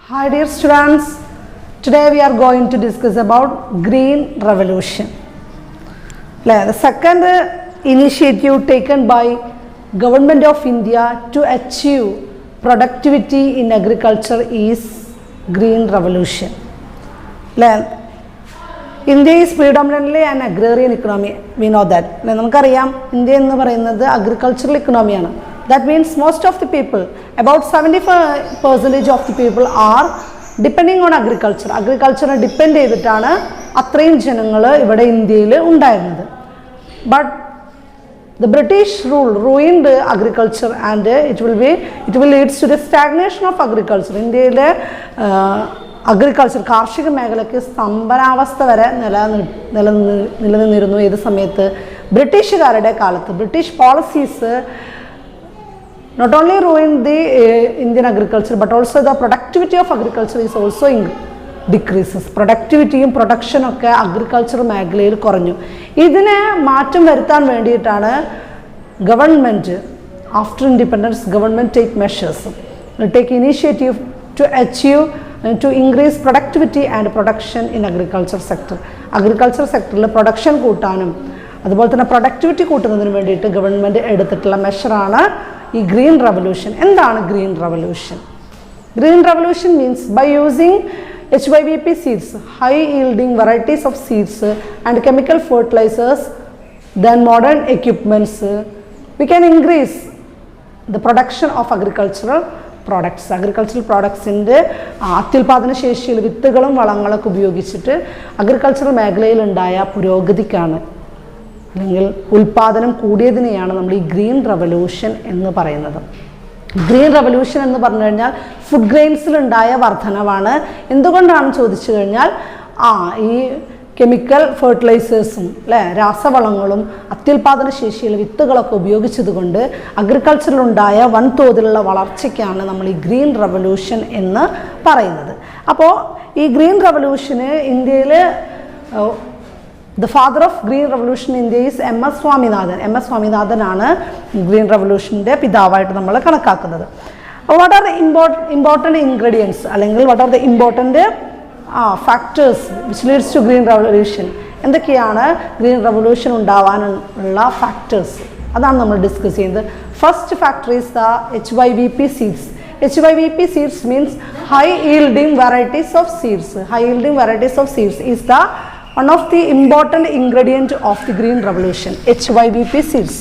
Hi dear students, today we are going to discuss about Green Revolution. The second initiative taken by Government of India to achieve productivity in agriculture is Green Revolution. India is predominantly an agrarian economy, we know that. India is agricultural economy. That means most of the people, about 75% of the people are depending on agriculture. Agriculture depend ചെയ്തിട്ടാണ് അത്രയും ജനങ്ങൾ ഇവിടെ ഇന്ത്യയിൽ ഉണ്ടായിരുന്നത്. But the British rule ruined agriculture and it will lead to the stagnation of agriculture. ഇന്ത്യയിലെ agriculture കാർഷിക മേഖലയ്ക്ക് സ്തംഭനാവസ്ഥ വരെ നിലനിന്നിരുന്നു. ഏത് സമയത്ത്? ബ്രിട്ടീഷുകാരുടെ കാലത്ത്. British policies not only ruined the Indian agriculture but also the productivity of agriculture is also decreases. Productivity and production ഒക്കെ agriculture മേഖലയിൽ കുറഞ്ഞു. ഇതിനെ മാറ്റം വരുത്താൻ വേണ്ടിയിട്ടാണ് government after independence government take initiative to achieve to increase productivity and production in agriculture sector. Agriculture sectorൽ production കൂട്ടാനും അതുപോലെ തന്നെ പ്രൊഡക്ടിവിറ്റി കൂട്ടുന്നതിന് വേണ്ടിയിട്ട് ഗവൺമെൻറ് എടുത്തിട്ടുള്ള മെഷറാണ് ഈ ഗ്രീൻ റവല്യൂഷൻ. എന്താണ് green revolution? Green revolution means by using HYVP seeds, high yielding varieties of seeds and chemical fertilizers, then modern equipments, we can increase the production of agricultural products. Agricultural products ന്റെ അത്യുൽപാദന ശേഷിയിൽ വിത്തുകളും വളങ്ങളൊക്കെ ഉപയോഗിച്ചിട്ട് agricultural മേഖലയിൽ ഉണ്ടായ പുരോഗതിക്കാണ് അല്ലെങ്കിൽ ഉൽപാദനം കൂടിയതിനെയാണ് നമ്മൾ ഈ ഗ്രീൻ റവല്യൂഷൻ എന്ന് പറയുന്നത്. ഗ്രീൻ റവല്യൂഷൻ എന്ന് പറഞ്ഞു കഴിഞ്ഞാൽ ഫുഡ് ഗ്രെയിൻസിലുണ്ടായ വർധനവാണ്. എന്തുകൊണ്ടാണെന്ന് ചോദിച്ചു കഴിഞ്ഞാൽ ഈ കെമിക്കൽ ഫെർട്ടിലൈസേഴ്സും രാസവളങ്ങളും അത്യുൽപാദന ശേഷിയിൽ വിത്തുകളൊക്കെ ഉപയോഗിച്ചതുകൊണ്ട് അഗ്രികൾച്ചറിലുണ്ടായ വൻതോതിലുള്ള വളർച്ചയ്ക്കാണ് നമ്മൾ ഈ ഗ്രീൻ റവല്യൂഷൻ എന്ന് പറയുന്നത്. അപ്പോൾ ഈ ഗ്രീൻ റവല്യൂഷന് ഇന്ത്യയിൽ the father of green revolution in India is M.S. Swaminathan. M.S. Swaminathan ആണ് ഗ്രീൻ റവല്യൂഷൻ്റെ പിതാവായിട്ട് നമ്മൾ കണക്കാക്കുന്നത്. What are the important ingredients അല്ലെങ്കിൽ what are the important factors which leads to green revolution? എന്തൊക്കെയാണ് ഗ്രീൻ റവല്യൂഷൻ ഉണ്ടാവാനുള്ള factors? അതാണ് നമ്മൾ ഡിസ്കസ് ചെയ്യുന്നത്. First factor is the HYVP seeds. HYVP seeds means high yielding varieties of seeds. High yielding varieties of seeds is the one of the important ingredient of the green revolution. HYVP seeds.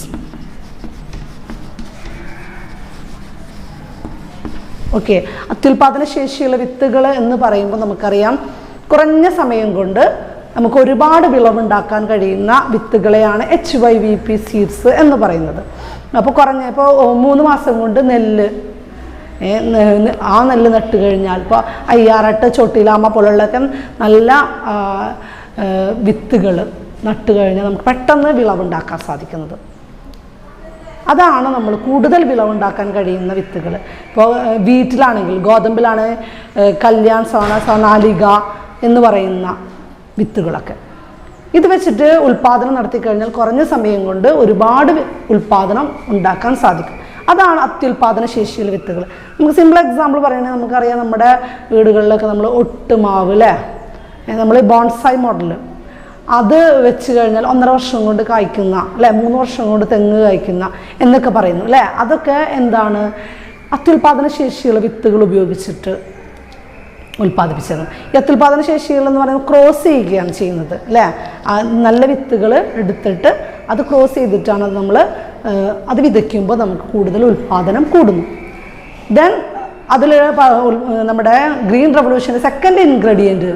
Okay, അത്യുൽപാദന ശേഷിയുള്ള വിത്തുകൾ എന്ന് പറയുമ്പോൾ നമുക്കറിയാം കുറഞ്ഞ സമയം കൊണ്ട് നമുക്ക് ഒരുപാട് വിളവുണ്ടാക്കാൻ കഴിയുന്ന വിത്തുകളെയാണ് HYVP സീഡ്സ് എന്ന് പറയുന്നത്. അപ്പോൾ ഇപ്പോൾ 3 മാസം കൊണ്ട് നെല്ല് നട്ട് കഴിഞ്ഞാൽ ഇപ്പോൾ അയ്യാറട്ട് ചോട്ടിലാമ പോലുള്ളതൊക്കെ നല്ല വിത്തുകൾ നട്ട് കഴിഞ്ഞാൽ നമുക്ക് പെട്ടെന്ന് വിളവുണ്ടാക്കാൻ സാധിക്കുന്നത്. അതാണ് നമ്മൾ കൂടുതൽ വിളവുണ്ടാക്കാൻ കഴിയുന്ന വിത്തുകൾ. ഇപ്പോൾ വീറ്റിലാണെങ്കിൽ ഗോതമ്പിലാണ് കല്യാൺ സോണാലിക എന്ന് പറയുന്ന വിത്തുകളൊക്കെ. ഇത് വെച്ചിട്ട് ഉൽപ്പാദനം നടത്തി കഴിഞ്ഞാൽ കുറഞ്ഞ സമയം കൊണ്ട് ഒരുപാട് ഉൽപ്പാദനം ഉണ്ടാക്കാൻ സാധിക്കും. അതാണ് അത്യുൽപാദന ശേഷിയുള്ള വിത്തുകൾ. നമുക്ക് സിമ്പിൾ എക്സാമ്പിൾ പറയുകയാണെങ്കിൽ നമുക്കറിയാം, നമ്മുടെ വീടുകളിലൊക്കെ നമ്മൾ ഒട്ടുമാവ് നമ്മൾ ബോൺസായി മോഡൽ അത് വെച്ച് കഴിഞ്ഞാൽ 1.5 വർഷം കൊണ്ട് കായ്ക്കുന്ന 3 വർഷം കൊണ്ട് തെങ്ങ് കായ്ക്കുന്ന എന്നൊക്കെ പറയുന്നു അതൊക്കെ എന്താണ്? അത്യുൽപാദന ശേഷിയുള്ള വിത്തുകൾ ഉപയോഗിച്ചിട്ട് ഉൽപ്പാദിപ്പിച്ചത്. ഈ അത്യുൽപാദന ശേഷികൾ എന്ന് പറയുന്നത് ക്രോസ് ചെയ്യുകയാണ് ചെയ്യുന്നത് നല്ല വിത്തുകൾ എടുത്തിട്ട് അത് ക്രോസ് ചെയ്തിട്ടാണ് നമ്മൾ അത് വിതയ്ക്കുമ്പോൾ നമുക്ക് കൂടുതൽ ഉൽപ്പാദനം കൂടുന്നു. ദെൻ അതിൽ നമ്മുടെ ഗ്രീൻ റവല്യൂഷൻ്റെ സെക്കൻഡ് ഇൻഗ്രീഡിയൻറ്റ്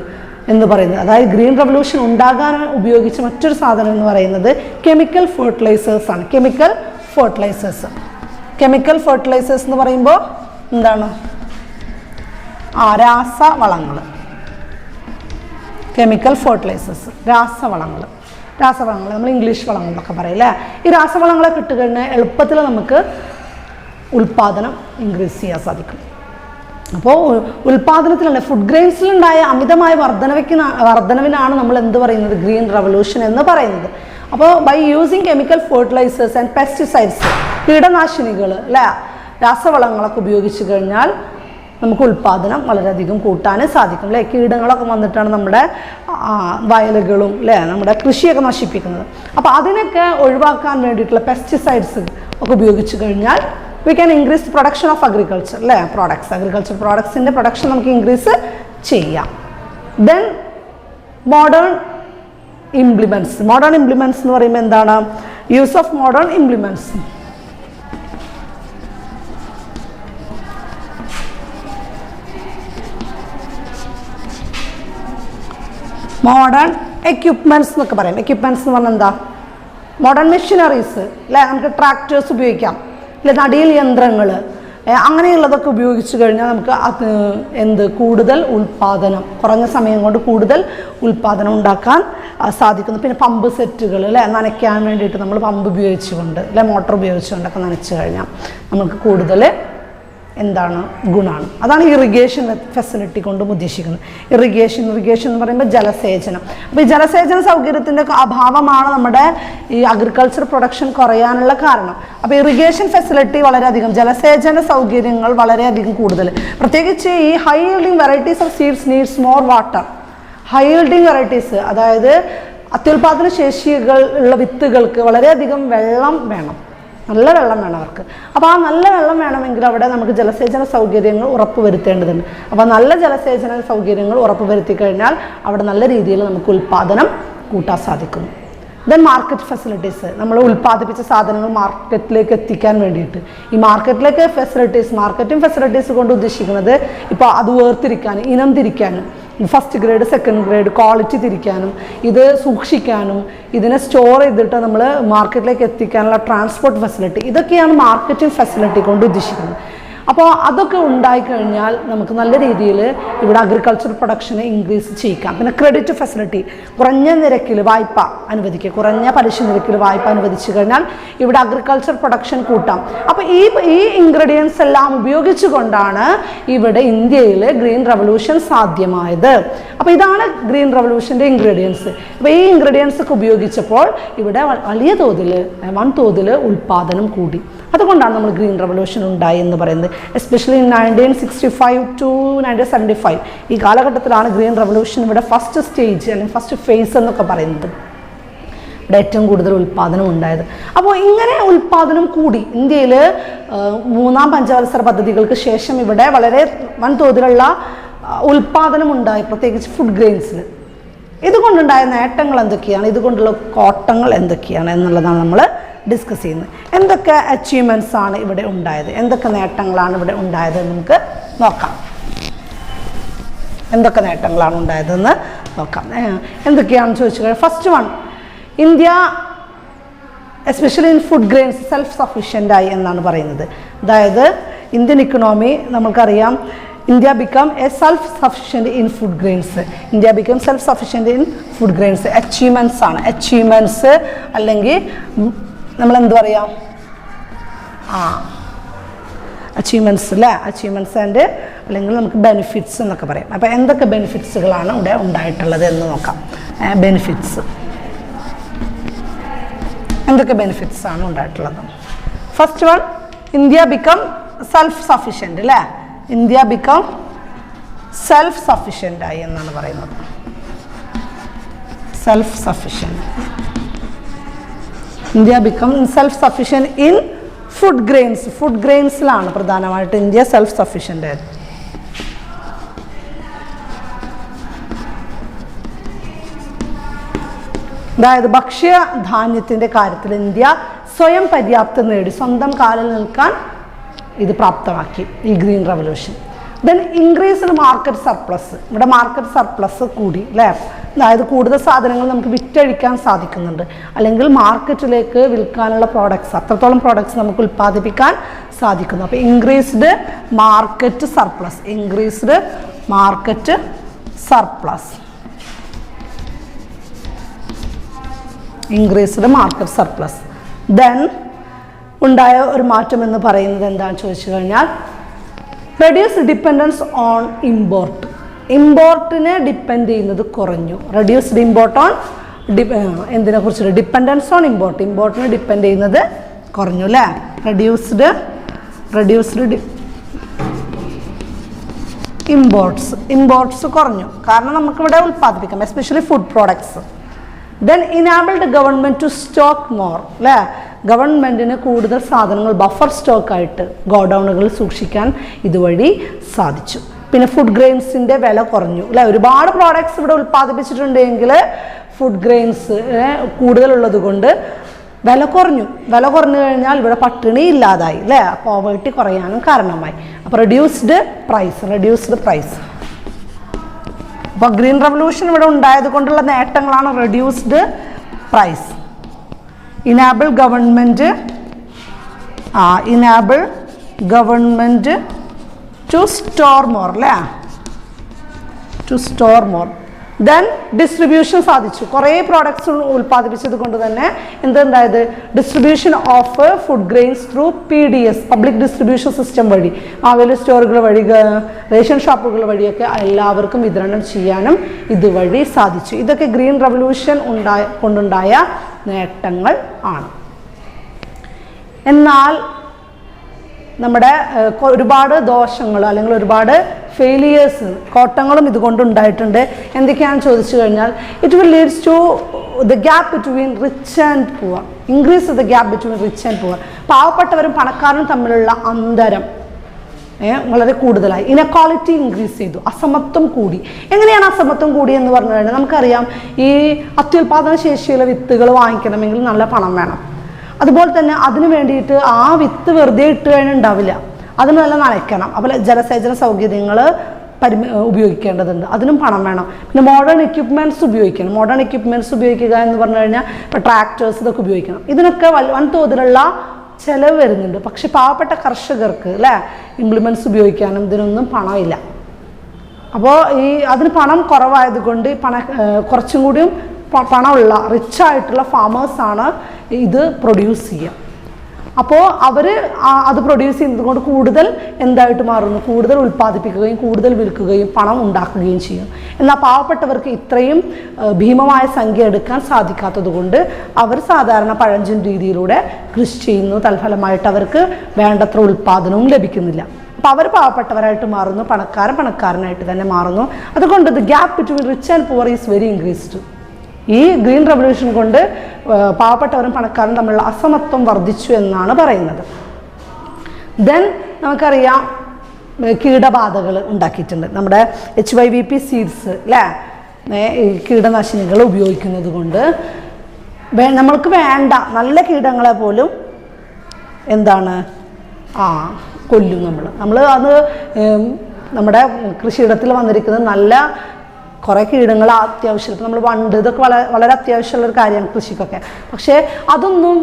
എന്ന് പറയുന്നത്, അതായത് ഗ്രീൻ റവല്യൂഷൻ ഉണ്ടാകാൻ ഉപയോഗിച്ച മറ്റൊരു സാധനം എന്ന് പറയുന്നത് കെമിക്കൽ ഫെർട്ടിലൈസേഴ്സ് ആണ്. കെമിക്കൽ ഫെർട്ടിലൈസേഴ്സ് എന്ന് പറയുമ്പോൾ എന്താണ്? രാസവളങ്ങൾ. കെമിക്കൽ ഫെർട്ടിലൈസേഴ്സ് രാസവളങ്ങൾ നമ്മൾ ഇംഗ്ലീഷ് വളങ്ങളൊക്കെ പറയും ഈ രാസവളങ്ങളൊക്കെ ഇട്ട് കഴിഞ്ഞാൽ എളുപ്പത്തിൽ നമുക്ക് ഉൽപ്പാദനം ഇൻക്രീസ് ചെയ്യാൻ സാധിക്കും. അപ്പോൾ ഉൽപ്പാദനത്തിലല്ല ഫുഡ് ഗ്രെയിൻസിലുണ്ടായ അമിതമായ വർധനവിനാണ് നമ്മൾ എന്ത് പറയുന്നത്? ഗ്രീൻ റവല്യൂഷൻ എന്ന് പറയുന്നത്. അപ്പോൾ by using chemical fertilisers and pesticides, കീടനാശിനികൾ രാസവളങ്ങളൊക്കെ ഉപയോഗിച്ച് കഴിഞ്ഞാൽ നമുക്ക് ഉൽപ്പാദനം വളരെയധികം കൂട്ടാൻ സാധിക്കും അല്ലേ. കീടങ്ങളൊക്കെ വന്നിട്ടാണ് നമ്മുടെ വയലുകളും അല്ലേ നമ്മുടെ കൃഷിയൊക്കെ നശിപ്പിക്കുന്നത്. അപ്പോൾ അതിനൊക്കെ ഒഴിവാക്കാൻ വേണ്ടിയിട്ടുള്ള പെസ്റ്റിസൈഡ്സ് ഒക്കെ ഉപയോഗിച്ച് കഴിഞ്ഞാൽ we can increase production of agriculture അല്ലേ, പ്രോഡക്ട്സ്, അഗ്രികൾച്ചർ പ്രോഡക്ട്സിൻ്റെ പ്രൊഡക്ഷൻ നമുക്ക് ഇൻക്രീസ് ചെയ്യാം. Then modern implements. Modern implements എന്ന് പറയുമ്പോൾ എന്താണ്? Use of modern implements. Modern equipments എന്നൊക്കെ പറയും. എക്യുപ്മെൻറ്റ്സ് എന്ന് പറഞ്ഞാൽ എന്താ? മോഡേൺ മെഷീനറീസ് അല്ലേ. നമുക്ക് ട്രാക്ടേഴ്സ് ഉപയോഗിക്കാം അല്ലെ, നടീൽ യന്ത്രങ്ങൾ, അങ്ങനെയുള്ളതൊക്കെ ഉപയോഗിച്ച് കഴിഞ്ഞാൽ നമുക്ക് അത് കൂടുതൽ ഉൽപ്പാദനം, കുറഞ്ഞ സമയം കൊണ്ട് കൂടുതൽ ഉൽപ്പാദനം ഉണ്ടാക്കാൻ സാധിക്കുന്നു. പിന്നെ പമ്പ് സെറ്റുകൾ അല്ലേ, നനയ്ക്കാൻ വേണ്ടിയിട്ട് നമ്മൾ പമ്പ് ഉപയോഗിച്ചുകൊണ്ട് അല്ലെ മോട്ടോർ ഉപയോഗിച്ചുകൊണ്ടൊക്കെ നനച്ച് കഴിഞ്ഞാൽ നമുക്ക് കൂടുതൽ എന്താണ് ഗുണമാണ്. അതാണ് ഇറിഗേഷൻ ഫെസിലിറ്റി കൊണ്ടും ഉദ്ദേശിക്കുന്നത്. ഇറിഗേഷൻ എന്ന് പറയുമ്പോൾ ജലസേചനം. അപ്പോൾ ഈ ജലസേചന സൗകര്യത്തിൻ്റെ അഭാവമാണ് നമ്മുടെ ഈ അഗ്രികൾച്ചർ പ്രൊഡക്ഷൻ കുറയാനുള്ള കാരണം. അപ്പോൾ ഇറിഗേഷൻ ഫെസിലിറ്റി വളരെയധികം, ജലസേചന സൗകര്യങ്ങൾ വളരെയധികം കൂടുതൽ, പ്രത്യേകിച്ച് ഈ high yielding varieties of seeds needs more water. High yielding varieties, അതായത് അത്യുൽപാദന ശേഷികൾ ഉള്ള വിത്തുകൾക്ക് വളരെയധികം വെള്ളം വേണം, നല്ല വെള്ളം വേണം അവർക്ക്. അപ്പോൾ ആ നല്ല വെള്ളം വേണമെങ്കിൽ അവിടെ നമുക്ക് ജലസേചന സൗകര്യങ്ങൾ ഉറപ്പുവരുത്തേണ്ടതുണ്ട്. അപ്പോൾ നല്ല ജലസേചന സൗകര്യങ്ങൾ ഉറപ്പുവരുത്തി കഴിഞ്ഞാൽ അവിടെ നല്ല രീതിയിൽ നമുക്ക് ഉൽപ്പാദനം കൂട്ടാൻ സാധിക്കുന്നു. ദെൻ മാർക്കറ്റ് ഫെസിലിറ്റീസ്, നമ്മൾ ഉൽപ്പാദിപ്പിച്ച സാധനങ്ങൾ മാർക്കറ്റിലേക്ക് എത്തിക്കാൻ വേണ്ടിയിട്ട് ഈ മാർക്കറ്റിലേക്ക് മാർക്കറ്റിംഗ് ഫെസിലിറ്റീസ് കൊണ്ട് ഉദ്ദേശിക്കുന്നത് ഇപ്പോൾ അത് വേർതിരിക്കാനും ഇനം തിരിക്കാനും, first grade second grade quality തിരിക്കാനും ഇത് സൂക്ഷിക്കാനും ഇതിനെ സ്റ്റോർ ചെയ്തിട്ട് നമ്മൾ മാർക്കറ്റിലേക്ക് എത്തിക്കാനുള്ള ട്രാൻസ്പോർട്ട് ഫെസിലിറ്റി, ഇതൊക്കെയാണ് മാർക്കറ്റിംഗ് ഫെസിലിറ്റി കൊണ്ട് ഉദ്ദേശിക്കുന്നത്. അപ്പോൾ അതൊക്കെ ഉണ്ടായിക്കഴിഞ്ഞാൽ നമുക്ക് നല്ല രീതിയിൽ ഇവിടെ അഗ്രികൾച്ചർ പ്രൊഡക്ഷനെ ഇൻക്രീസ് ചെയ്യിക്കാം. പിന്നെ ക്രെഡിറ്റ് ഫെസിലിറ്റി, കുറഞ്ഞ നിരക്കിൽ വായ്പ അനുവദിക്കുക, കുറഞ്ഞ പലിശ നിരക്കിൽ വായ്പ അനുവദിച്ചു കഴിഞ്ഞാൽ ഇവിടെ അഗ്രികൾച്ചർ പ്രൊഡക്ഷൻ കൂട്ടാം. അപ്പോൾ ഈ ഇൻഗ്രീഡിയൻസ് എല്ലാം ഉപയോഗിച്ചുകൊണ്ടാണ് ഇവിടെ ഇന്ത്യയിൽ ഗ്രീൻ റവല്യൂഷൻ സാധ്യമായത്. അപ്പോൾ ഇതാണ് ഗ്രീൻ റവല്യൂഷൻ്റെ ഇൻഗ്രീഡിയൻസ്. അപ്പോൾ ഈ ഇൻഗ്രീഡിയൻസ് ഒക്കെ ഉപയോഗിച്ചപ്പോൾ ഇവിടെ വലിയ തോതിൽ വൻതോതിൽ ഉൽപ്പാദനം കൂടി. അതുകൊണ്ടാണ് നമ്മൾ ഗ്രീൻ റവല്യൂഷൻ ഉണ്ടായി എന്ന് പറയുന്നത്. എസ്പെഷ്യലി 1965 to 1975 ഈ കാലഘട്ടത്തിലാണ് ഗ്രീൻ റവല്യൂഷൻ ഇവിടെ ഫസ്റ്റ് സ്റ്റേജ് അല്ലെങ്കിൽ ഫസ്റ്റ് ഫേസ് എന്നൊക്കെ പറയുന്നത്. ഇവിടെ ഏറ്റവും കൂടുതൽ ഉൽപ്പാദനം ഉണ്ടായത്. അപ്പോൾ ഇങ്ങനെ ഉൽപ്പാദനം കൂടി ഇന്ത്യയിൽ 3ാം പഞ്ചവത്സര പദ്ധതികൾക്ക് ശേഷം ഇവിടെ വളരെ വൻതോതിലുള്ള ഉൽപ്പാദനം ഉണ്ടായി, പ്രത്യേകിച്ച് ഫുഡ് ഗ്രെയിൻസിൽ. ഇതുകൊണ്ടുണ്ടായ നേട്ടങ്ങൾ എന്തൊക്കെയാണ്, ഇതുകൊണ്ടുള്ള കോട്ടങ്ങൾ എന്തൊക്കെയാണ് എന്നുള്ളതാണ് നമ്മൾ ഡിസ്കസ് ചെയ്യുന്നത്. എന്തൊക്കെ അച്ചീവ്മെൻറ്റ്സ് ആണ് ഇവിടെ ഉണ്ടായത്, എന്തൊക്കെ നേട്ടങ്ങളാണ് ഇവിടെ ഉണ്ടായത് നമുക്ക് നോക്കാം. എന്തൊക്കെ നേട്ടങ്ങളാണ് ഉണ്ടായതെന്ന് നോക്കാം. എന്തൊക്കെയാണെന്ന് ചോദിച്ചു കഴിഞ്ഞാൽ first one, India especially in food grains self സഫീഷ്യൻ്റായി എന്നാണ് പറയുന്നത്. അതായത് ഇന്ത്യൻ ഇക്കണോമി നമുക്കറിയാം, India become a self sufficient in food grains. India become self sufficient in food grains. Achievements ആണ്. അച്ചീവ്മെൻറ്റ്സ് അല്ലെങ്കിൽ നമ്മളെന്ത് പറയാം, അച്ചീവ്മെൻറ്റ്സ് അല്ലേ, അച്ചീവ്മെൻറ്റ്സ് ആൻഡ് അല്ലെങ്കിൽ നമുക്ക് ബെനിഫിറ്റ്സ് എന്നൊക്കെ പറയാം. അപ്പോൾ എന്തൊക്കെ ബെനിഫിറ്റ്സുകളാണ് ഇവിടെ ഉണ്ടായിട്ടുള്ളത് എന്ന് നോക്കാം. ബെനിഫിറ്റ്സ്, എന്തൊക്കെ ബെനിഫിറ്റ്സ് ആണ് ഉണ്ടായിട്ടുള്ളത്. First one, India become self sufficient അല്ലേ, ഇന്ത്യ ബിക്കം സെൽഫ് സഫീഷ്യൻ്റായി എന്നാണ് പറയുന്നത്. Self sufficient, India become self sufficient in food grains. Food ഗ്രെയിൻസിലാണ് പ്രധാനമായിട്ട് ഇന്ത്യ സെൽഫ് സഫീഷ്യൻ്റ് ആയത്. അതായത് ഭക്ഷ്യധാന്യത്തിൻ്റെ കാര്യത്തിൽ ഇന്ത്യ സ്വയം പര്യാപ്തത നേടി, സ്വന്തം കാലിൽ നിൽക്കാൻ ഇത് പ്രാപ്തമാക്കി ഈ green revolution. Then increased market surplus, ഇവിടെ മാർക്കറ്റ് സർപ്ലസ് കൂടി അല്ലേ, അതായത് കൂടുതൽ സാധനങ്ങൾ നമുക്ക് വിറ്റഴിക്കാൻ സാധിക്കുന്നുണ്ട്, അല്ലെങ്കിൽ മാർക്കറ്റിലേക്ക് വിൽക്കാനുള്ള പ്രോഡക്ട്സ്, അത്രത്തോളം പ്രോഡക്ട്സ് നമുക്ക് ഉൽപ്പാദിപ്പിക്കാൻ സാധിക്കുന്നു. അപ്പോൾ increased market surplus, increased market surplus, increased market surplus. Then ഉണ്ടായ ഒരു മാറ്റം എന്ന് പറയുന്നത് എന്താണെന്ന് ചോദിച്ചു കഴിഞ്ഞാൽ റെഡ്യൂസ് ഡിപ്പെൻഡൻസ് ഓൺ ഇമ്പോർട്ട്. ഇമ്പോർട്ടിനെ ഡിപ്പെൻഡ് ചെയ്യുന്നത് കുറഞ്ഞു. റെഡ്യൂസ്ഡ് ഇമ്പോർട്ട് ഓൺ എന്തിനെ കുറിച്ചിട്ട്, ഡിപ്പെൻഡൻസ് ഓൺ ഇമ്പോർട്ട്, ഇമ്പോർട്ടിനെ ഡിപ്പെൻഡ് ചെയ്യുന്നത് കുറഞ്ഞു അല്ലേ. ഇമ്പോർട്ട്സ് കുറഞ്ഞു, കാരണം നമുക്കിവിടെ ഉൽപ്പാദിപ്പിക്കാം, especially food products. Then enabled government to stock more, അല്ലേ? ഗവൺമെൻറ്റിന് കൂടുതൽ സാധനങ്ങൾ ബഫർ സ്റ്റോക്കായിട്ട് ഗോഡൗണുകളിൽ സൂക്ഷിക്കാൻ ഇതുവഴി സാധിച്ചു. പിന്നെ ഫുഡ് ഗ്രെയിൻസിൻ്റെ വില കുറഞ്ഞു, അല്ലേ? ഒരുപാട് പ്രോഡക്ട്സ് ഇവിടെ ഉൽപ്പാദിപ്പിച്ചിട്ടുണ്ടെങ്കിൽ ഫുഡ് ഗ്രെയിൻസ് കൂടുതലുള്ളത് കൊണ്ട് വില കുറഞ്ഞു കഴിഞ്ഞാൽ ഇവിടെ പട്ടിണി ഇല്ലാതായി, അല്ലേ? പോവേർട്ടി കുറയാനും കാരണമായി. അപ്പോൾ റെഡ്യൂസ്ഡ് പ്രൈസ്. അപ്പോൾ ഗ്രീൻ റവല്യൂഷൻ ഇവിടെ ഉണ്ടായത് കൊണ്ടുള്ള നേട്ടങ്ങളാണ് reduced price. Enable government to store more, അല്ലേ? ദെൻ ഡിസ്ട്രിബ്യൂഷൻ സാധിച്ചു. കുറേ പ്രോഡക്ട്സ് ഉൽപ്പാദിപ്പിച്ചത് കൊണ്ട് തന്നെ എന്തുണ്ടായത്? Distribution of food grains through PDS, public distribution system വഴി, മാവേലി സ്റ്റോറുകൾ വഴി, റേഷൻ ഷോപ്പുകൾ വഴിയൊക്കെ എല്ലാവർക്കും വിതരണം ചെയ്യാനും ഇതുവഴി സാധിച്ചു. ഇതൊക്കെ ഗ്രീൻ റവല്യൂഷൻ കൊണ്ടുണ്ടായ നേട്ടങ്ങൾ ആണ്. എന്നാൽ നമ്മുടെ ഒരുപാട് ദോഷങ്ങൾ അല്ലെങ്കിൽ ഒരുപാട് ഫെയിലിയേഴ്സ്, കോട്ടങ്ങളും ഇതുകൊണ്ടുണ്ടായിട്ടുണ്ട്. എന്തൊക്കെയാണെന്ന് ചോദിച്ചു കഴിഞ്ഞാൽ, it will leads to the gap between rich and poor, increase the gap between rich and poor. പാവപ്പെട്ടവരും പണക്കാരും തമ്മിലുള്ള അന്തരം വളരെ കൂടുതലായി. ഇനക്വാളിറ്റി ഇൻക്രീസ് ചെയ്തു, അസമത്വം കൂടി. എങ്ങനെയാണ് അസമത്വം കൂടി എന്ന് പറഞ്ഞു കഴിഞ്ഞാൽ, നമുക്കറിയാം ഈ അത്യുൽപാദന ശേഷിയുള്ള വിത്തുകൾ വാങ്ങിക്കണമെങ്കിൽ നല്ല പണം വേണം. അതുപോലെ തന്നെ അതിന് വേണ്ടിയിട്ട് ആ വിത്ത് വെറുതെ ഇട്ട് കഴിഞ്ഞാൽ ഉണ്ടാവില്ല, അതിന് നല്ല നനയ്ക്കണം. അതുപോലെ ജലസേചന സൗകര്യങ്ങൾ ഉപയോഗിക്കേണ്ടതുണ്ട്, അതിനും പണം വേണം. പിന്നെ മോഡേൺ എക്യുപ്മെൻറ്റ്സ് ഉപയോഗിക്കണം. മോഡേൺ എക്യുപ്മെൻറ്റ്സ് ഉപയോഗിക്കുക എന്ന് പറഞ്ഞു കഴിഞ്ഞാൽ ഇപ്പോൾ ട്രാക്ടേഴ്സ് ഇതൊക്കെ ഉപയോഗിക്കണം. ഇതിനൊക്കെ വൻതോതിലുള്ള ചിലവ് വരുന്നുണ്ട്. പക്ഷെ പാവപ്പെട്ട കർഷകർക്ക്, അല്ലേ, ഇംപ്ലിമെൻറ്റ്സ് ഉപയോഗിക്കാനും ഇതിനൊന്നും പണമില്ല. അപ്പോൾ അതിന് പണം കുറവായത് കൊണ്ട് കുറച്ചും കൂടിയും പണമുള്ള റിച്ചായിട്ടുള്ള ഫാമേഴ്സാണ് ഇത് പ്രൊഡ്യൂസ് ചെയ്യുക. അപ്പോൾ അവർ അത് പ്രൊഡ്യൂസ് ചെയ്യുന്നത് കൊണ്ട് കൂടുതൽ എന്തായിട്ട് മാറുന്നു? കൂടുതൽ ഉൽപ്പാദിപ്പിക്കുകയും കൂടുതൽ വിൽക്കുകയും പണം ഉണ്ടാക്കുകയും ചെയ്യും. എന്നാൽ പാവപ്പെട്ടവർക്ക് ഇത്രയും ഭീമമായ സംഖ്യ എടുക്കാൻ സാധിക്കാത്തത് കൊണ്ട് അവർ സാധാരണ പഴഞ്ചൻ രീതിയിലൂടെ കൃഷി ചെയ്യുന്നു. തൽഫലമായിട്ട് അവർക്ക് വേണ്ടത്ര ഉൽപ്പാദനവും ലഭിക്കുന്നില്ല. അപ്പോൾ അവർ പാവപ്പെട്ടവരായിട്ട് മാറുന്നു, പണക്കാരനായിട്ട് തന്നെ മാറുന്നു. അതുകൊണ്ട് the gap between rich and poor is very increased. ഈ ഗ്രീൻ റവല്യൂഷൻ കൊണ്ട് പാവപ്പെട്ടവരും പണക്കാരും തമ്മിലുള്ള അസമത്വം വർദ്ധിച്ചു എന്നാണ് പറയുന്നത്. ദെൻ നമുക്കറിയാം കീടബാധകൾ ഉണ്ടാക്കിയിട്ടുണ്ട്. നമ്മുടെ HYVP സീഡ്സ്, അല്ലേ, കീടനാശിനികൾ ഉപയോഗിക്കുന്നത് കൊണ്ട് നമ്മൾക്ക് വേണ്ട നല്ല കീടങ്ങളെ പോലും കൊല്ലും. നമ്മൾ അത് നമ്മുടെ കൃഷിയിടത്തിൽ വന്നിരിക്കുന്നത് നല്ല കുറേ കീടങ്ങൾ അത്യാവശ്യം, നമ്മൾ വണ്ട്, ഇതൊക്കെ വളരെ അത്യാവശ്യമുള്ളൊരു കാര്യമാണ് കൃഷിക്കൊക്കെ. പക്ഷേ അതൊന്നും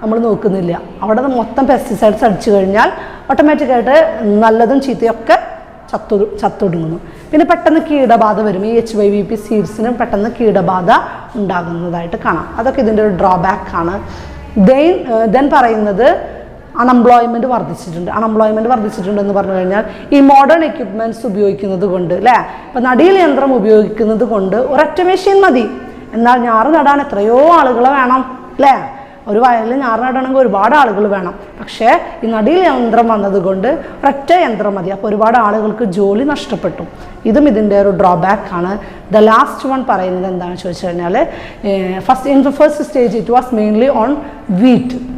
നമ്മൾ നോക്കുന്നില്ല. അവിടെ മൊത്തം പെസ്റ്റിസൈഡ്സ് അടിച്ചു കഴിഞ്ഞാൽ ഓട്ടോമാറ്റിക്കായിട്ട് നല്ലതും ചീത്തയൊക്കെ ചത്തൊടുങ്ങുന്നു. പിന്നെ പെട്ടെന്ന് കീടബാധ വരും. ഈ HYVP സീഡ്സിനും പെട്ടെന്ന് കീടബാധ ഉണ്ടാകുന്നതായിട്ട് കാണാം. അതൊക്കെ ഇതിൻ്റെ ഒരു ഡ്രോബാക്കാണ്. ദെൻ പറയുന്നത് അൺഎംപ്ലോയ്മെൻറ്റ് വർദ്ധിച്ചിട്ടുണ്ടെന്ന് പറഞ്ഞു കഴിഞ്ഞാൽ ഈ മോഡേൺ എക്യുപ്മെൻറ്റ്സ് ഉപയോഗിക്കുന്നത് കൊണ്ട്, അല്ലേ, ഇപ്പം നടീൽ യന്ത്രം ഉപയോഗിക്കുന്നത് കൊണ്ട് ഒരൊറ്റ മെഷീൻ മതി. എന്നാൽ ഞാറ് നടാൻ എത്രയോ ആളുകൾ വേണം, അല്ലേ? ഒരു വയലിൽ ഞാറ് നടണമെങ്കിൽ ഒരുപാട് ആളുകൾ വേണം. പക്ഷേ ഈ നടീൽ യന്ത്രം വന്നതുകൊണ്ട് ഒരൊറ്റ യന്ത്രം മതി. അപ്പോൾ ഒരുപാട് ആളുകൾക്ക് ജോലി നഷ്ടപ്പെട്ടു. ഇതും ഇതിൻ്റെ ഒരു ഡ്രോബാക്കാണ്. ദ ലാസ്റ്റ് വൺ പറയുന്നത് എന്താണെന്ന് ചോദിച്ചു കഴിഞ്ഞാൽ, first stage it was mainly on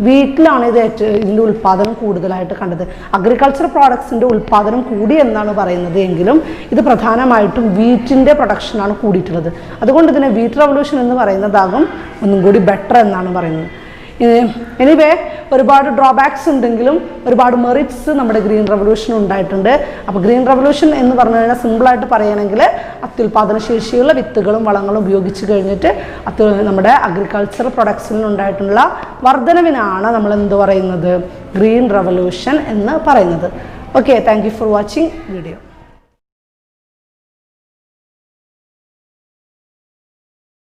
വീറ്റിലാണ് ഇതിൻ്റെ ഉൽപ്പാദനം കൂടുതലായിട്ട് കണ്ടത്. അഗ്രികൾച്ചർ പ്രോഡക്ട്സിൻ്റെ ഉൽപ്പാദനം കൂടി എന്നാണ് പറയുന്നത് എങ്കിലും ഇത് പ്രധാനമായിട്ടും വീറ്റിൻ്റെ പ്രൊഡക്ഷനാണ് കൂടിയിട്ടുള്ളത്. അതുകൊണ്ട് ഇതിനെ വീറ്റ് റവല്യൂഷൻ എന്ന് പറയുന്നതാകും ഒന്നും കൂടി ബെറ്റർ എന്നാണ് പറയുന്നത്. എനിവേ ഒരുപാട് ഡ്രോബാക്സ് ഉണ്ടെങ്കിലും ഒരുപാട് മെറിറ്റ്സ് നമ്മുടെ ഗ്രീൻ റവല്യൂഷൻ ഉണ്ടായിട്ടുണ്ട്. അപ്പോൾ ഗ്രീൻ റവല്യൂഷൻ എന്ന് പറഞ്ഞു കഴിഞ്ഞാൽ സിമ്പിളായിട്ട് പറയുകയാണെങ്കിൽ അത്യുൽപാദന ശേഷിയുള്ള വിത്തുകളും വളങ്ങളും ഉപയോഗിച്ച് കഴിഞ്ഞിട്ട് നമ്മുടെ അഗ്രികൾച്ചർ പ്രൊഡക്ട്സിൽ ഉണ്ടായിട്ടുള്ള വർധനവിനാണ് നമ്മൾ എന്ത് പറയുന്നത്? ഗ്രീൻ റവല്യൂഷൻ എന്ന് പറയുന്നത്. Okay, thank you for watching video.